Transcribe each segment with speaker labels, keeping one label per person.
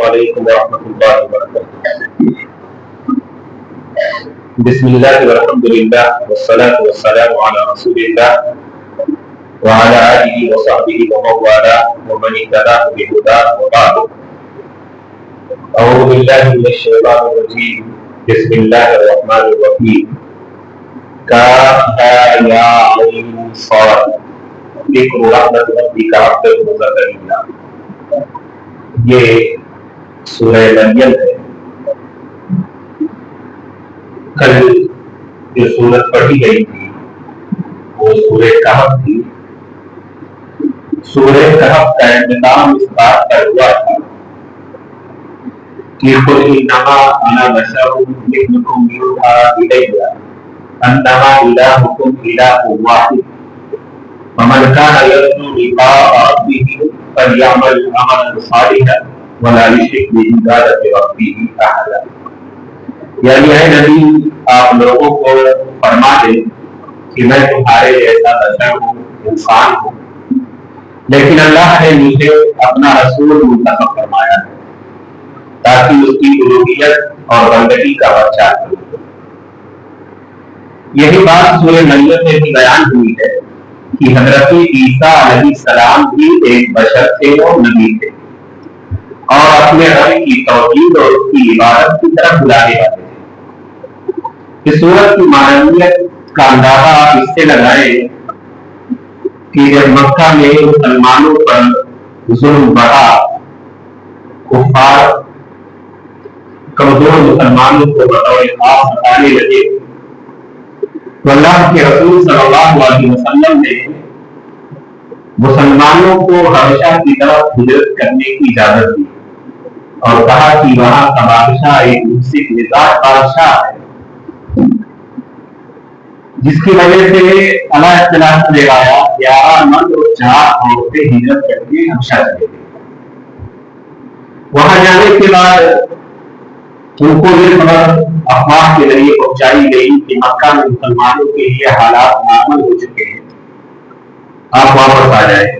Speaker 1: علیکم ورحمۃ اللہ وبرکاتہ۔ بسم اللہ والحمد للہ والصلاۃ والسلام علی رسول اللہ وعلی آلہ وصحبہ ومن والاه ومن اهتدى بهداه وبعد۔ اعوذ باللہ من الشیطان الرجیم، بسم اللہ الرحمن الرحیم۔ کافها یا عین صاد ذکر رحمت ربک عبدہ زکریا۔ یہ سورہ مریم ہے۔ کل جو سورت پڑھی گئی تھی وہ سورہ کہف تھی۔ سورہ کہف کا اختتام اس بات پر ہوا تھا کہ قل انما انا بشر مثلکم یوحی الی انما الہکم الہ واحد فمن کان یرجو لقاء ربہ فلیعمل عملا صالحا ولا یشرک بعبادۃ ربہ احدا۔ یعنی اے نبی، آپ لوگوں کو فرما دیں کہ میں تمہارے جیسا بشر ہوں، انسان ہوں، لیکن اللہ نے مجھے اپنا رسول منتخب فرمایا ہے تاکہ اس کی الوہیت اور بندگی کا پرچار کروں۔ یہی بات سورہ مریم میں بھی بیان ہوئی ہے کہ حضرت عیسیٰ علیہ السلام بھی ایک بشر تھے اور نبی تھے، اور اپنے رب کی توحید اور اس کی عبادت کی طرف بلانے والے تھے۔ اس سورت کی معنویت کا اندازہ آپ اس سے لگائیں کہ جب مکہ میں مسلمانوں پر ظلم بڑھا، کفار کمزور مسلمانوں کو بطور خاص ستانے لگے، تو اللہ کے رسول صلی اللہ علیہ وسلم نے مسلمانوں کو حبشہ کی طرف ہجرت کرنے کی اجازت دی اور کہا کہ وہاں کا بادشاہ ایک مفسد مزاج بادشاہ ہے، جس کی وجہ سے اللہ اختلاف نے آیا کہ مرد اور چار عورتیں ہجرت کر کے حبشہ چلے گئے۔ وہاں جانے کے بعد ان کو یہ خبر افواہ کے ذریعے پہنچائی گئی کہ مکہ میں مسلمانوں کے لیے حالات نارمل ہو چکے ہیں، آپ واپس آ جائیں۔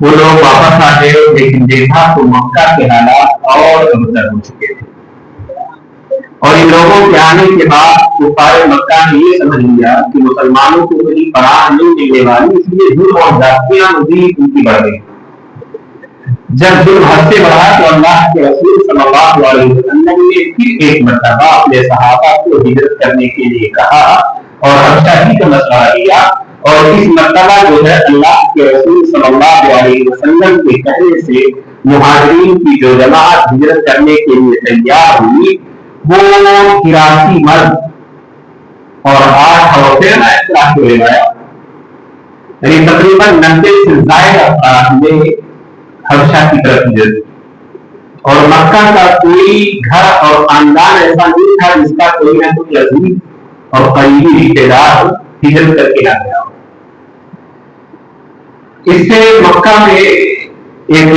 Speaker 1: وہ لوگ واپس آ گئے، لیکن دیکھا تو مکہ کے حالات اور بدتر ہو چکے تھے، اور ان لوگوں کے آنے کے بعد کفار مکہ نے یہ سمجھ لیا کہ مسلمانوں کو کہیں پناہ نہیں ملنے والی، اس لیے ظلم اور زیادتیاں مزید ان کی بڑھ گئی۔ جب ظلم حد سے بڑھا تو اللہ کے رسول صلی اللہ علیہ وسلم نے پھر ایک مرتبہ اپنے صحابہ کو ہجرت کرنے کے لیے کہا اور حبشہ ہی کا مشورہ دیا، اور اس مرتبہ جو ہے اللہ کے رسول صلی اللہ علیہ وسلم کے کہنے سے مہاجرین کی جو جماعت ہجرت کرنے کے لیے تیار ہوئی وہ 83 مرد اور 8 عورتیں اختلاف ہوئے گئے، یعنی تقریباً 90 سے زائد افراد نے حبشہ کی طرف ہجرت کی۔ اور مکہ کا کوئی گھر اور خاندان ایسا نہیں تھا جس کا کوئی نہ کوئی عزیز اور قریبی رشتے دار ہجرت کر کے آ گیا۔ اس سے مکہ میں ایک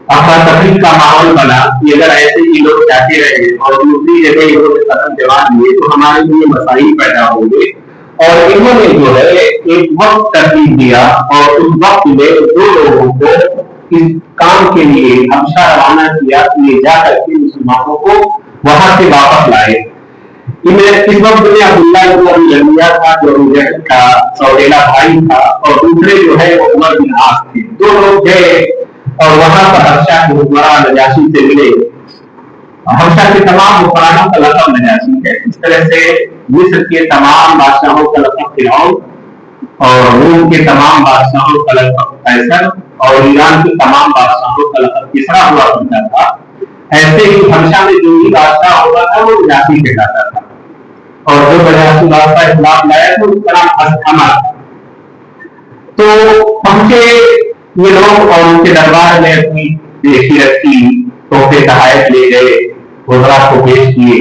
Speaker 1: افراتفری کا ماحول بنا کہ اگر ایسے ہی لوگ جاتے رہے اور دوسری جگہ انہوں نے قدم جوان دیے تو ہمارے لیے مسائل پیدا ہوں گے، اور انہوں نے جو ہے ایک وقت ترتیب دیا اور اس وقت میں 2 لوگوں کو اس کام کے لیے حبشہ روانہ کیا کہ یہ جا کر کے مسلمانوں کو وہاں سے واپس لائے۔ اس وقت میں عبداللہ بن ابی ربیعہ تھا جو ابو جہل کا سوتیلا بھائی تھا، اور دوسرے جو ہے وہ عمر بن عاص تھے۔ 2 لوگ گئے اور وہاں پر حبشہ کے حکمراں نجاشی سے ملے۔ حبشہ کے تمام حکمرانوں کا لقب نجاشی ہے، اس طرح سے مصر کے تمام بادشاہوں کا لقب فرعون، اور روم کے تمام بادشاہوں کا لقب قیصر، اور ایران کے تمام بادشاہوں کا لقب کسریٰ ہوا کرتا تھا۔ ایسے ہی حبشہ میں جو بھی بادشاہ ہوتا تھا وہ نجاشی کہلاتا تھا، اور جو نجاشی بادشاہ اسلام لائے تو اس کا نام اسحمہ تھا۔ تو پہنچے یہ لوگ اور ان کے دربار میں اپنی پیشی رکھی، تحفے تحائف لے گئے، وزراء کو پیش کیے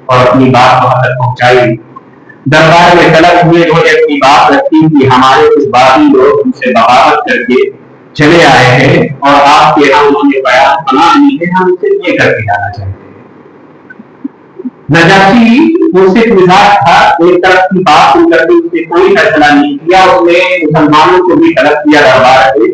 Speaker 1: اور اپنی بات وہاں تک پہنچائی۔ دربار میں طلب ہوئے، انہوں نے اپنی بات رکھی کہ ہمارے کچھ باغی لوگ ان سے بغاوت کر کے چلے آئے ہیں اور آپ کے یہاں انہوں نے بیان پناہ لی ہے، ہم اسے یہ کر کے جانا چاہتے ہیں۔ نجاشی منصف مزاج تھا، ایک طرف کی بات ان کرتے اس نے کوئی فیصلہ نہیں کیا، اس نے مسلمانوں کو بھی طلب کیا دربار سے،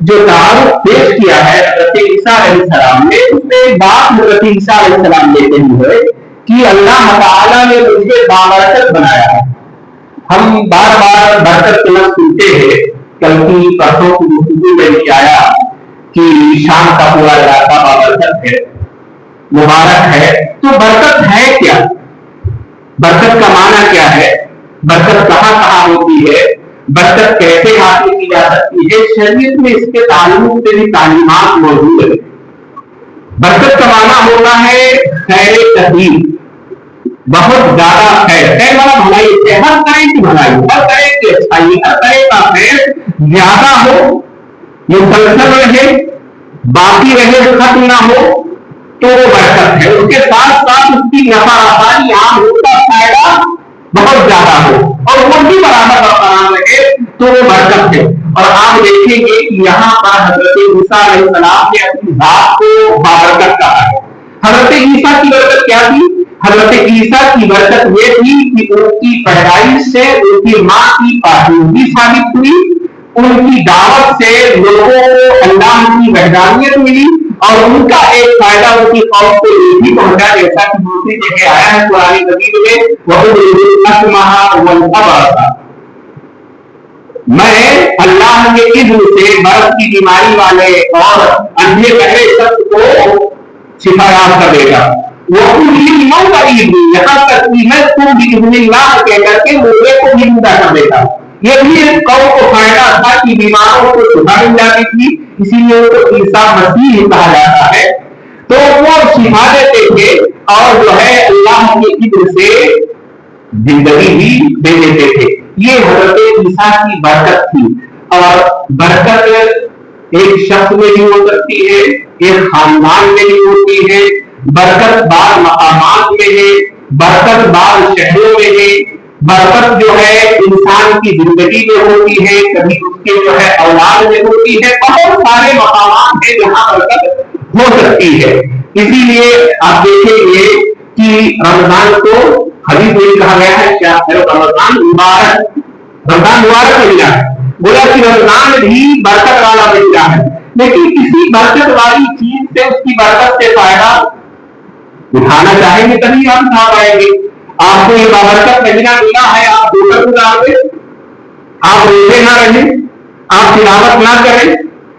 Speaker 1: جو تعارف پیش کیا ہے حضرت عیسیٰ علیہ السلام نے، اس میں ایک بات حضرت عیسیٰ علیہ السلام لیتے ہوئے کہ اللہ تعالیٰ نے مجھے بابرکت بنایا ہے. ہم بار بار برکت کے لفظ سنتے ہیں. کل کی پرسوں کی گفتگو میں بھی آیا کہ شام کا پورا علاقہ بابرکت ہے، مبارک ہے. تو برکت ہے کیا؟ برکت کا معنی کیا ہے؟ برکت کہاں کہاں ہوتی ہے؟ برکت کیسے حاصل کی جا سکتی ہے؟ شریعت میں اس کے تعلق سے بھی تعلیمات موجود ہے. برکت کا معنی ہوتا ہے خیر کثیر، بہت زیادہ خیر. خیر والا بھلائی سے ہر طرح کی بھلائی، ہر طرح کی اچھائی، ہر طرح کا خیر زیادہ ہو، مسلسل رہے، باقی رہے، ختم نہ ہو، تو وہ برکت ہے. اس کے ساتھ ساتھ اس کی نفع آسانی عام ہوتا فائدہ بہت زیادہ ہو اور وہ بھی برابر برقرار رہے تو وہ برکت ہے. اور آپ دیکھیں گے کہ یہاں پر حضرت عیسیٰ علیہ السلام نے اپنی ذات کو بابرکت کہا ہے. حضرت عیسیٰ کی برکت کیا تھی؟ حضرت عیسیٰ کی برکت یہ تھی کہ ان کی پیدائش سے ان کی ماں کی پاکیزگی ثابت ہوئی، ان کی دعوت سے لوگوں کو اللہ کی وحدانیت ملی، اور ان کا ایک فائدہ ان کی قوم کو یہ بھی پہنچا، جیسا کہ دوسری جگہ آیا ہے قرآن مجید میں، میں اللہ کے اذن سے مرض کی بیماری والے اور اندھے بہرے شخص کو شفا یاب کر دے گا. وہ یہاں تک کہ میں تم باذن اللہ کہہ کر کے مردے کو بھی زندہ کر دیتا. یہ بھی ایک قوم کو فائدہ تھا کہ بیماروں کو شفا مل جاتی تھی، اسی لیے ان کو عیسیٰ مسیح کہا جاتا ہے. تو وہ شفا دیتے تھے اور جو ہے اللہ کے اذن سے زندگی بھی دے دیتے تھے. یہ حضرت عیسیٰ کی برکت تھی. اور برکت ایک شخص میں بھی ہو سکتی ہے، ایک خاندان میں بھی ہوتی ہے، برکت بعض مقامات میں ہے، برکت بعض شہروں میں ہے، برکت جو ہے انسان کی زندگی میں ہوتی ہے، کبھی اس کے جو ہے اولاد میں ہوتی ہے. بہت سارے مقامات ہیں جہاں برکت ہو سکتی ہے. اسی لیے آپ دیکھیں گے کہ رمضان کو حدیث میں کہا گیا ہے کیا رمضان مبارک، رمضان مبارک مہینہ ہے. بولا کہ رمضان بھی برکت والا مہینہ ہے، لیکن کسی برکت والی چیز سے اس کی برکت سے فائدہ اٹھانا چاہیں گے تبھی آپ اٹھا پائیں گے. آپ کو یہ بابرکت مہینہ ملا ہے، آپ دوسر گزار دیں، آپ روزے نہ رہیں، آپ تلاوت نہ کریں،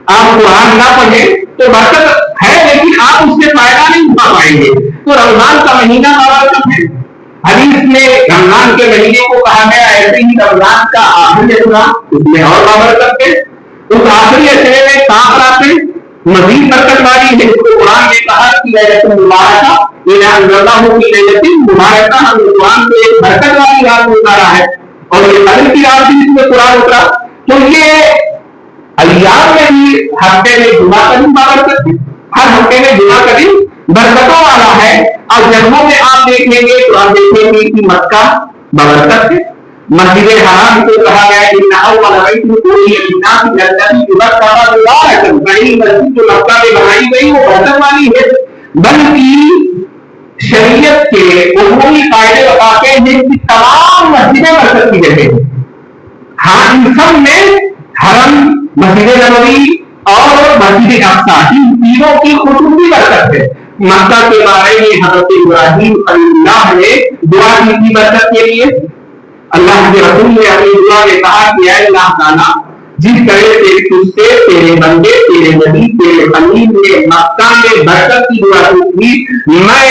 Speaker 1: آپ قرآن نہ پڑھیں تو برکت ہے لیکن آپ اس سے فائدہ نہیں اٹھا پائیں گے. تو رمضان کا مہینہ بابرکت ہے. حدیث میں رمضان کے مہینے کو کہا گیا، ایسے ہی رمضان کا آخری اشرا اس میں اور بابرکت ہے. اس آخری اشرے میں کہاں آتے مزید برکت والی ہے. اس کو قرآن نے کہا کہ لیلۃ المبارکہ، یہ اللہ کی لیلۃ المبارکہ، ہم قرآن کو ایک برکت والی رات میں اتارا ہے اور یہ قدر کی رات بھی اس میں قرآن اترا. تو یہ ایام میں بھی ہفتے میں جمعہ کا دن بابرکت ہے، ہر ہفتے میں جمعہ کا دن برکتوں والا ہے. اور جنگوں میں آپ دیکھیں گے تو آپ دیکھیں گے کہ مکہ بابرکت ہے. مسجد حرام کو کہا گیا ہے ان اول بیت وضع للناس الذی ببکہ مبارکا، پہلی مسجد جو مکہ میں بنائی گئی وہ برکت والی ہے. بلکہ شریعت کے عمومی قاعدے بتاتے ہیں کہ تمام مسجدیں برکت کی جگہ ہیں. ہاں ان سب میں حرم، مسجد نبوی اور مسجد اقصی، ان تینوں کی خصوصی برکت ہے. مکہ کے بارے میں حضرت ابراہیم خلیل اللہ نے دعا کی تھی برکت کے لیے. اللہ کے رسول نے اپنی دعا میں کہا کہ اے اللہ تعالیٰ، جس طرح سے تجھ سے تیرے بندے، تیرے نبی، تیرے خلیل نے مکہ میں برکت کی دعا کی تھی، میں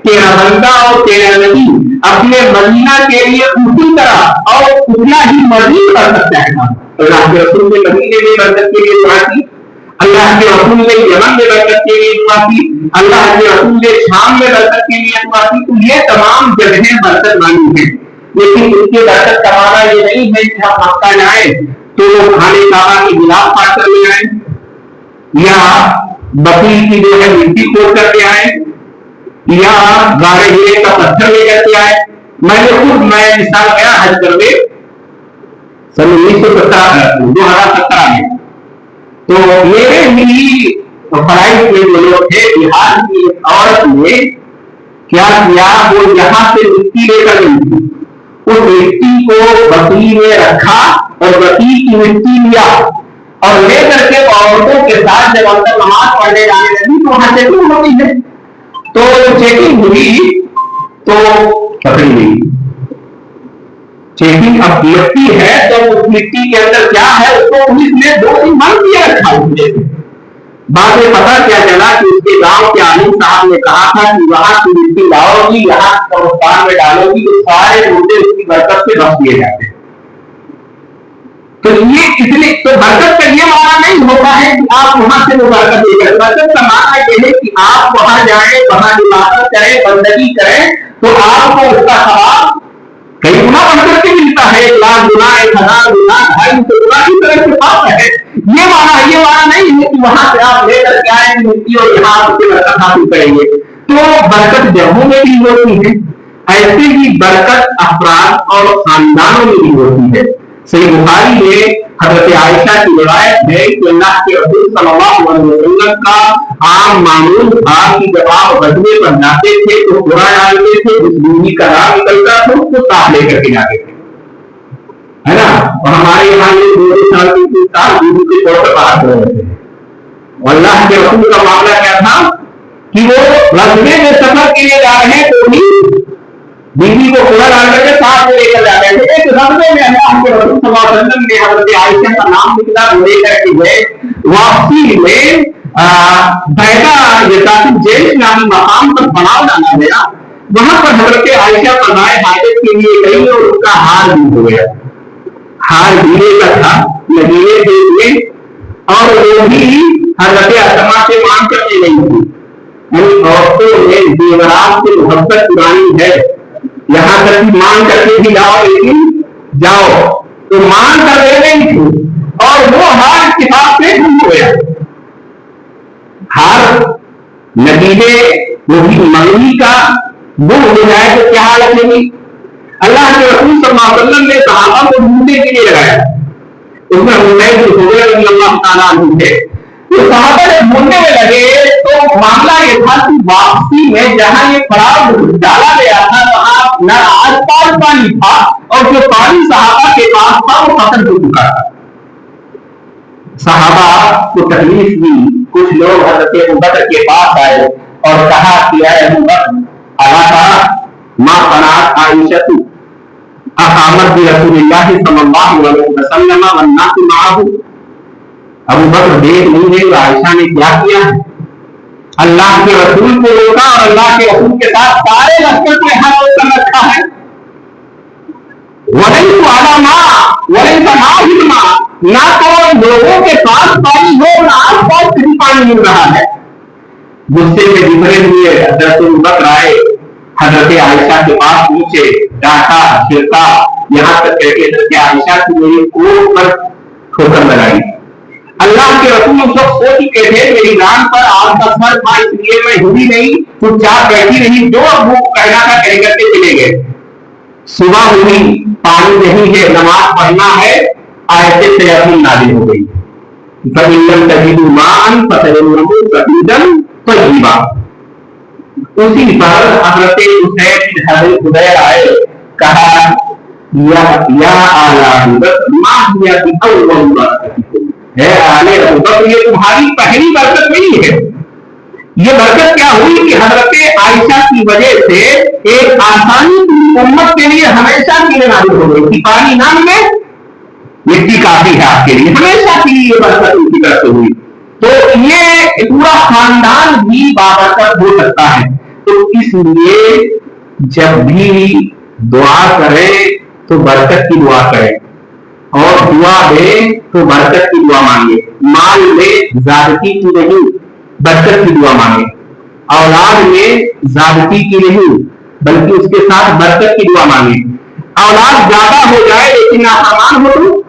Speaker 1: تیرا بندہ اور تیرا نبی اپنے مدینہ کے لیے اسی طرح اور اتنا ہی مزید برکت چاہتا ہوں. اللہ کے رسول نے مدینے میں برکت کے لیے دعا کی، اللہ کے رسول نے یمن میں برکت کے لیے دعا کی، اللہ کے رسول نے شام میں برکت کے لیے دعا کی. تو یہ تمام جگہیں برکت والی ہیں، لیکن ان کی برکت کا معنی یہ نہیں ہے کہ ہم مکہ جائیں تو کھانے کعبہ کی گلاس پاٹ کر لے آئیں یا بکری کی جو ہے مٹی کھود کر کے آئیں یا گاڑے ہیرے کا پتھر لے کر کے آئیں. میں نے خود مثال گیا حج کرنے سن 2017 میں، تو میرے ہی فرائض کے جو لوگ تھے بہار کی عورت نے کیا کیا، وہ یہاں سے مٹی لے کر گئی تھی، اس مٹی کو بکری میں رکھا اور بکری کی مٹی لیا اور لے کر کے عورتوں کے ساتھ جب اندر نماز پڑھنے جانے لگی تو وہاں چیکنگ ہوتی ہے. تو چیکنگ ہوئی تو پکڑی گئی. چیکنگ اب لگتی ہے تو اس مٹی کے اندر کیا ہے اس کو پولیس نے 2 دن بند کیا رکھا. بعد میں پتا کیا چلا کہ اس کے گاؤں کے عالم صاحب نے کہا تھا کہ وہاں کی مٹی لاؤ گی یہاں قبرستان میں ڈالو گی تو سارے مردے اس کی برکت سے بچ دیے جاتے ہیں. تو یہ اس لیے تو برکت کا یہ معنی نہیں ہوتا ہے کہ آپ وہاں سے وہ برکت لے کر. برکت کا معنی یہ ہے کہ آپ وہاں جائیں وہاں عبادت کریں بندگی کریں تو آپ کو اس کا ثواب کئی گنا برکت کے ملتا ہے. 1 لاکھ گنا 1000 گنا 250 گنا کی طرح سے پاس ہے. یہ معنی نہیں ہے کہ وہاں سے آپ لے کر کے آئیں مٹی اور یہاں آپ سے برکت حاصل کریں گے. تو برکت جگہوں میں بھی ہوتی ہے ایسے ہی برکت افراد اور خاندانوں میں بھی ہوتی ہے. صحیح بخاری میں حضرت عائشہ کی روایت ہے کہ اللہ کے رسول صلی اللہ علیہ وسلم کا عام معمول تھا کہ جب آپ غزوے پر جاتے تھے تو پورا ڈالتے تھے اس بیوی کا نام نکلتا تھا اس کو ساتھ لے کر کے جاتے تھے ہے نا. اور ہمارے یہاں یہ 2 سال 3 سال بیوی کے طور پر بات ہو رہے تھے. اللہ کے رسول کا معاملہ کیا تھا کہ وہ غزوے میں سفر کے لیے جا رہے ہیں تو بھی بیوی کو پورا ڈال کر کے ساتھ لے کر جاتے ہیں. ایک غزوے میں اللہ کے رسول صلی اللہ علیہ وسلم نے حضرت عائشہ کا نام نکلا لے کر کے گئے. واپسی میں بیدا یساسب جیل نامی مقام پر پڑاؤ ڈالا گیا. وہاں پر حضرت عائشہ قضائے حاجت کے لیے گئی اور اس کا ہار بھی ہو گیا. ہار ہیرے کا تھا لگیرے دیکھنے اور وہ بھی حضرت اسما سے مانگ کرنے گئی تھی. ان عورتوں نے زیورات سے محبت پرانی ہے یہاں تک کہ مانگ کر کے بھی جاؤ لیکن جاؤ تو مانگ کر لے گئی تھی اور وہ ہار اتفاق سے گم ہو گیا. ہار نتیجے وہ بھی منگنی کا گم ہو جائے تو کیا حالت ہوگی. اللہ کے رسول صلی اللہ علیہ وسلم نے صحابہ کو ڈھونڈنے کے لیے لگایا. اس میں رضی اللہ تعالیٰ عنہ تھے. تو صحابہ جب ڈھونڈنے میں لگے تو معاملہ یہ تھا کہ واپسی میں جہاں یہ پڑاؤ ڈالا گیا تھا وہاں نہ آس پاس پانی تھا اور جو پانی صحابہ کے پاس تھا وہ ختم ہو چکا تھا. صحابہ کو تکلیف ہوئی. کچھ لوگ حضرت ابوبکر کے پاس آئے اور کہا کہ اے ابوبکر الا ما قناعت عائشہ اقامت برسول اللہ صلی اللہ علیہ وسلم والناس معه. ابوبکر دیکھ نہیں رہے عائشہ نے کیا کیا ہے. اللہ کے رسول کو روکا اور اللہ کے رسول کے ساتھ سارے لشکر کو یہاں روک کر رکھا ہے. ولیس علما ولیس ناظما نہ تو لوگوں کے پاس پانی ہو نہ آس پاس کہیں پانی مل رہا ہے. غصے میں بھرے ہوئے حضرت ابوبکر آئے حضرت عائشہ کے پاس پوچھے ڈانٹا چھڑکا یہاں تک کہہ کے حضرت عائشہ کی میری کوٹ پر ٹھوکر لگائی. اللہ کے رسول اس وقت سو چکے تھے میری ران پر آگ کا سر تھا اس لیے میں ہلی نہیں چپ چاپ بیٹھی رہی. جو ابو کہنا تھا کہہ کر کے چلے گئے. صبح ہوئی پانی نہیں ہے نماز پڑھنا ہے آیت تیمم نازل ہو گئی. فَإِن لَّمْ تَجِدُوا مَاءً فَتَيَمَّمُوا صَعِيدًا طَيِّبًا. اسی پر حضرت حسین بن حضیر آئے کہا یا آل ابوبکر ما هي بأول برکتکم. اے آل ابوبکر یہ تمہاری پہلی برکت نہیں ہے. یہ برکت کیا ہوئی کہ حضرت عائشہ کی وجہ سے ایک آسانی امت کے لیے ہمیشہ کے لیے نازل ہو گئی کہ پانی نہ ملے مٹی کافی ہے آپ کے لیے ہمیشہ کے لیے یہ برکت ان کی طرف سے ہوئی. تو یہ پورا خاندان بھی بابرکت ہو سکتا ہے. تو اس لیے جب بھی دعا کرے تو برکت کی دعا کرے اور دعا دے تو برکت کی دعا مانگے. مال میں زیادتی کی نہیں برکت کی دعا مانگے. اولاد میں زیادتی کی نہیں بلکہ اس کے ساتھ برکت کی دعا مانگے. اولاد زیادہ ہو جائے لیکن نافرمان ہو تو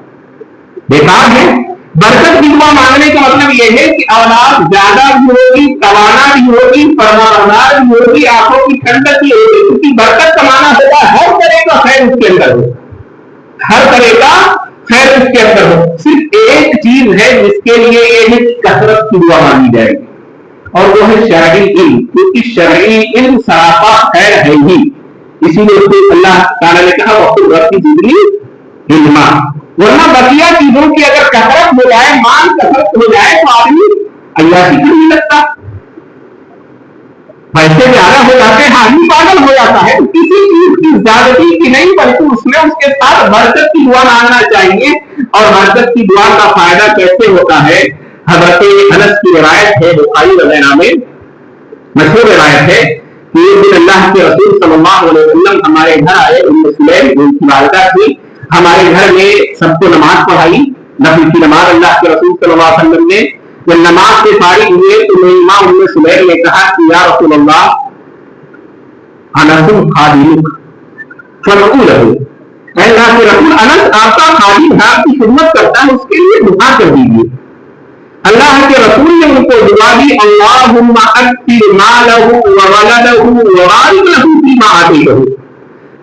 Speaker 1: بیکار ہے. برکت کی دعا مانگنے کا مطلب یہ ہے کہ اولاد زیادہ بھی ہوگی توانا بھی ہوگی فرمانبردار بھی ہوگی آنکھوں کی ٹھنڈک بھی ہوگی. کیونکہ برکت کا معنی ہوگا ہر طرح کا خیر اس کے اندر ہو ہر طرح کا خیر اس کے اندر ہو. صرف ایک چیز ہے جس کے لیے یہ ہے کہ کثرت کی دعا مانگی جائے گی اور وہ ہے شرعی علم. کیونکہ شرعی علم سراپا خیر ہے ہی. اسی لیے اللہ تعالیٰ نے کہا وقت ربی زدنی علما. ورنہ بقیہ چیزوں کی اگر کثرت ہو جائے، مال کثرت ہو جائے تو آدمی اللہ کی نہیں لگتا، پیسے زیادہ ہو جاتے ہیں، آدمی پاگل ہو جاتا ہے. کسی چیز کی زیادتی کی نہیں، بلکہ اس میں اس کے ساتھ برکت کی دعا مانگنا چاہیے. اور برکت کی دعا کا فائدہ کیسے ہوتا ہے؟ حضرت انس کی روایت ہے، بخاری وغیرہ میں مشہور روایت ہے کہ ایک دن اللہ کے رسول صلی اللہ علیہ وسلم ہمارے گھر آئے. ام سلیم ان کی والدہ تھی، ہمارے گھر میں سب کو نماز پڑھائی، نفل کی نماز اللہ کے رسول صلی اللہ علیہ وسلم نے. جب نماز سے فارغ ہوئے تو میری ماں ام سلیم نے کہا کہ یا رسول اللہ انا خادمک فادعوا له، اے اللہ کے رسول انس آپ کا خادم ہے، آپ کی خدمت کرتا ہے، اس کے لیے دعا کر دیجیے. اللہ کے رسول نے ان کو دعا دی، اللہم اکثر مالہ وولدہ وبارک لہ فیما آتیتہ،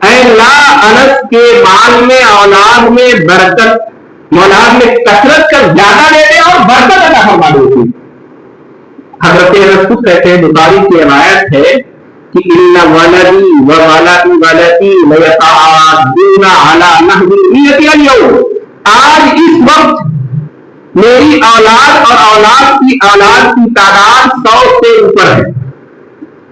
Speaker 1: اے اللہ انس کے مال میں، اولاد میں برکت، اولاد میں کثرت کا زیادہ دے دے اور برکت عطا فرما دے. حضرت انس خود کہتے ہیں، بخاری کی روایت ہے کہ ان ولدی وولد ولدی لیتعادون علی نحو نیتی اليوم، آج اس وقت میری اولاد اور اولاد کی تعداد 100 سے اوپر ہے.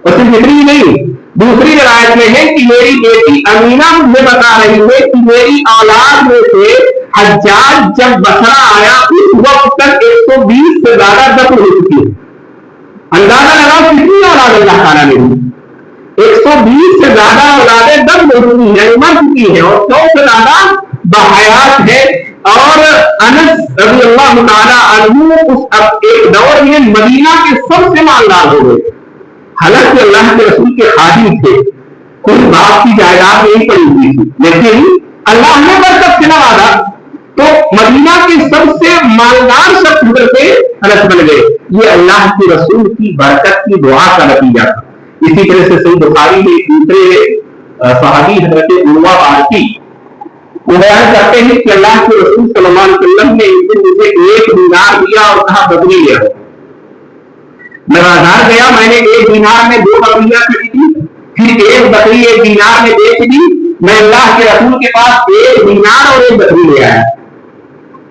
Speaker 1: اور صرف اتنی نہیں، دوسری روایت میں ہے کہ میری بیٹی امینہ مجھے بتا رہی ہے کہ میری اولاد میں سے حجاج جب بصرہ آیا اس وقت تک 120 سے زیادہ دفن ہو چکی ہے. اندازہ لگاؤ کتنی اولاد اللہ تعالیٰ نے دی، 120 سے زیادہ اولادیں دفن ہو چکی ہیں، مر چکی ہیں، اور 100 سے زیادہ بحیات ہے. اور انس رضی اللہ تعالیٰ عنہ اس ایک دور میں مدینہ کے سب سے مالدار ہو گئے، حالانکہ اللہ کے رسول کے خادم تھے، کوئی باپ کی جائیداد نہیں پڑی ہوئی تھی، لیکن اللہ نے برکت سے نوازا تو مدینہ کے سب سے مالدار شخص حضرت انس بن گئے. یہ اللہ کے رسول کی برکت کی دعا کا نتیجہ تھا. اسی طرح سے صحیح بخاری میں دوسرے صحابی حضرت عروہ بارقی وہ بیان کرتے ہیں کہ اللہ کے رسول صلی اللہ علیہ وسلم نے ایک دن مجھے 1 دینار دیا اور کہا بکری لے آؤ. میں بازار گیا، میں نے 1 دینار میں 2 بکریاں خریدی، پھر 1 بکری 1 دینار میں بیچ دی. میں اللہ کے رسول کے پاس 1 دینار اور 1 بکری لے آیا.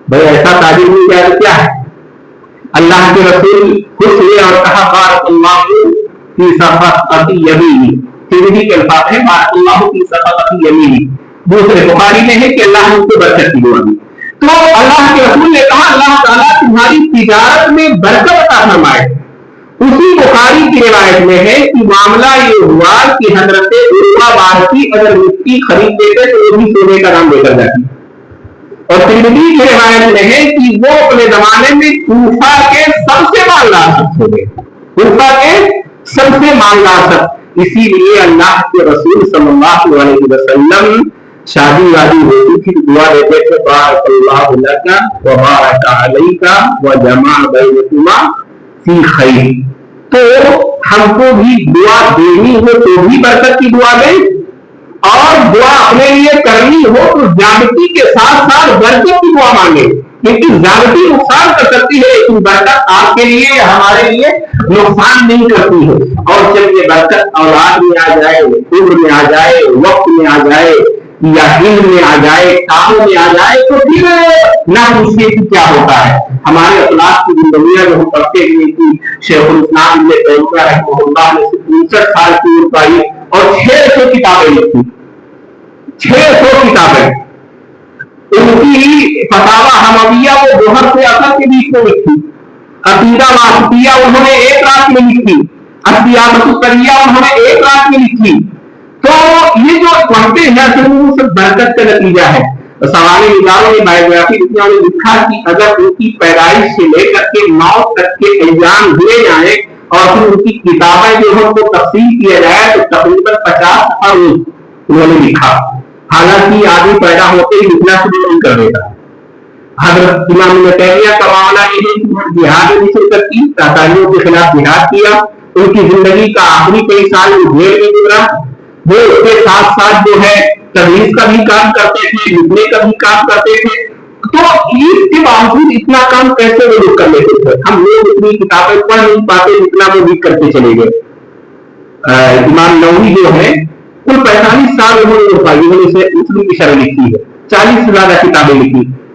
Speaker 1: بھائی ایسا تاجر مل جائے تو کیا ہے؟ اللہ کے رسول خوش ہوئے اور کہا بارک اللہ فی صفقۃ یمینی. ترمذی کے الفاظ ہیں بارک اللہ فی صفقۃ یمینی. دوسرے بخاری میں ہے کہ اللہ نے ان کو برکت کی دعا دی. تو اللہ کے رسول نے کہا اللہ تعالیٰ تمہاری تجارت میں برکت عطا فرمائے. اسی بخاری کی روایت میں ہے کہ معاملہ یہ ہوا کہ حضرت عروہ بارقی اگر مٹی خرید دیتے تو وہ بھی سونے کا دام لے کر جاتی. اور ترمذی کی روایت میں ہے کہ وہ اپنے زمانے میں کوفہ کے سب سے مالدار شخص ہو گئے، کوفہ کے سب سے مالدار شخص. اسی لیے اللہ کے رسول صلی اللہ علیہ وسلم شادی وادی ہوتی تھی دعا دیتے تھے بارک اللہ لک وبارک علیک وجمع بینکما فی خیر. تو ہم کو بھی دعا دینی ہو تو بھی برکت کی دعا دیں، اور دعا اپنے لیے کرنی ہو تو زیادتی کے ساتھ ساتھ برکت کی دعا مانگے، کیونکہ زیادتی نقصان کر سکتی ہے لیکن برکت آپ کے لیے یا ہمارے لیے نقصان نہیں کرتی ہے. اور جب یہ برکت اولاد میں آ جائے، عمر میں آ جائے، وقت میں آ جائے یا علم میں آ جائے، کاموں میں آ جائے تو پھر نہ پوچھیے کہ کیا ہوتا ہے. ہمارے اخلاق کی زندگیاں جو ہم پڑھتے ہوئے کہ شیخ الاسلام ابن تیمیہ رحمہ اللہ نے 65 سال کی عمر پائی اور 600 کتابیں لکھی، 600 کتابیں. ان کی فتاوی حمویہ وہ ظہر سے عصر کے بیچ میں لکھی، عقیدہ واسطیہ انہوں نے 1 رات میں لکھی، السیاست الطریہ انہوں نے 1 رات میں لکھی. تو یہ جو پڑھتے ہیں وہ سب برکت کا نتیجہ ہے. سوال نگاروں نے بایوگرافی نے لکھا کہ اگر ان کی پیدائش سے لے کر کے موت تک کے ایام ہوئے جائیں اور پھر ان کی کتابیں جو ہم کو تفصیل کیا جائے تو تقریباً 50 صفحہ انہوں نے لکھا. حالانکہ آدمی پیدا ہوتے ہی لکھنا شروع نہیں کر دیتا. حضرت امام ابن تیمیہ کا معاملہ یہ ہے کہ جہاد میں شرکت کی، تاتاریوں کے خلاف جہاد کیا. ان کی زندگی کا آخری کئی سال جیل میں گزرا. وہ اس کے ساتھ ساتھ جو ہے تدریس کا بھی کام کرتے تھے، لکھنے کا بھی کام کرتے تھے. تو اس کے باوجود اتنا کام کیسے وہ لوگ کر لیتے تھے؟ ہم لوگ اتنی کتابیں پڑھ نہیں پاتے جتنا وہ لکھ کرتے چلے گئے. امام نووی جو ہے کل 45 سال انہوں نے مسلم کی شرح لکھی ہے، 40 سے زیادہ کتابیں لکھی.